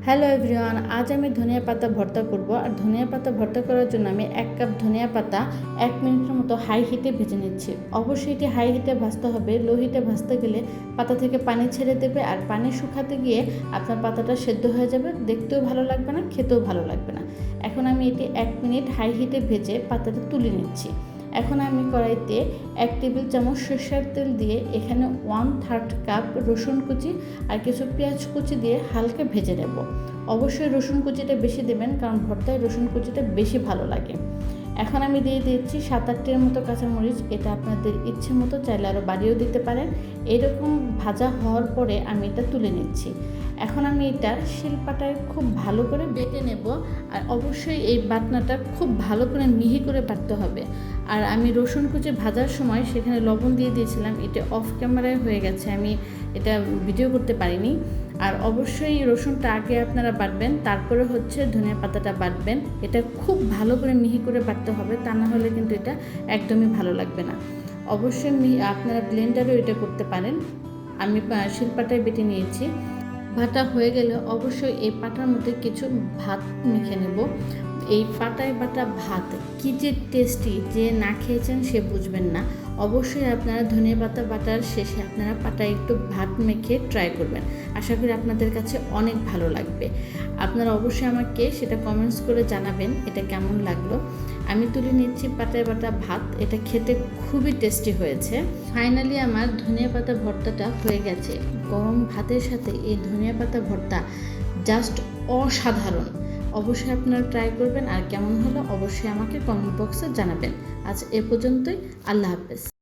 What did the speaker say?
Hello everyone, আজ আমি ধনিয়া পাতা ভর্তা করব। আর ধনিয়া পাতা ভর্তা করার জন্য আমি 1 কাপ ধনিয়া পাতা 1 মিনিটের মতো হাই হিটে ভেজে নিচ্ছি। অবশ্যই এটি হাই হিটে ভাজতে হবে। লো হিটে ভাজতে গেলে পাতা থেকে পানি ছেড়ে দেবে, আর পানি শুকাতে গিয়ে আপনার পাতাটা সেদ্ধ হয়ে যাবে, দেখতেও ভালো লাগবে না, খেতেও ভালো লাগবে না। এখন আমি এটি 1 মিনিট হাই হিটে ভেজে পাতাটা তুলে নিচ্ছি। এখন আমি কড়াইতে 1 টেবিল চামচ সরষের তেল দিয়ে এখানে 1/3 কাপ রসুন কুচি আর কিছু পেঁয়াজ কুচি দিয়ে হালকা ভেজে নেব। অবশ্যই রসুন কুচিটা বেশি দেবেন, কারণ ভর্তায় রসুন কুচিটা বেশি ভালো লাগে। এখন আমি দিয়ে দিচ্ছি 7-8টির মতো কাঁচামরিচ। এটা আপনাদের ইচ্ছে মতো, চাইলে আরও বাড়িয়েও দিতে পারেন। এরকম ভাজা হওয়ার পরে আমি এটা তুলে নিচ্ছি। এখন আমি এটা শিলপাটায় খুব ভালো করে বেটে নেব। আর অবশ্যই এই বাটনাটা খুব ভালো করে মিহি করে বাটতে হবে। আর আমি রসুন কুচি ভাজার সময় সেখানে লবণ দিয়ে দিয়েছিলাম, এটা অফ ক্যামেরায় হয়ে গেছে, আমি এটা ভিডিও করতে পারিনি। আর অবশ্যই রসুনটা আগে আপনারা বাটবেন, তারপরে ধনিয়া পাতাটা বাটবেন। এটা খুব ভালো করে মিহি করে বাটতে হবে, তা না হলে কিন্তু এটা একদমই ভালো লাগবে না। অবশ্যই আপনারা ব্লেন্ডারেও এটা করতে পারেন। আমি শিলপাটায় বেটে নিয়েছি। বাটা হয়ে গেলে অবশ্যই এই পাটার মধ্যে কিছু ভাত মেখে নেব। এই পাটায় বাটা ভাত কি যে টেস্টি, যে না খেয়েছেন সে বুঝবেন না। অবশ্যই আপনারা ধনিয়া পাতা বাটার শেষে আপনারা পাটায় একটু ভাত মেখে ট্রাই করবেন। আশা করি আপনাদের কাছে অনেক ভালো লাগবে। আপনারা অবশ্যই আমাকে সেটা কমেন্টস করে জানাবেন এটা কেমন লাগলো। আমি তুলে নিচ্ছি পাটায় বাটা ভাত, এটা খেতে খুবই টেস্টি হয়েছে। ফাইনালি আমার ধনিয়া পাতা ভর্তাটা হয়ে গেছে। গরম ভাতের সাথে এই ধনিয়া পাতা ভর্তা জাস্ট অসাধারণ। অবশ্যই আপনারা ট্রাই করবেন, আর কেমন হলো অবশ্যই আমাকে কমেন্ট বক্সে জানাবেন। আজ এ পর্যন্তই। আল্লাহ হাফেজ।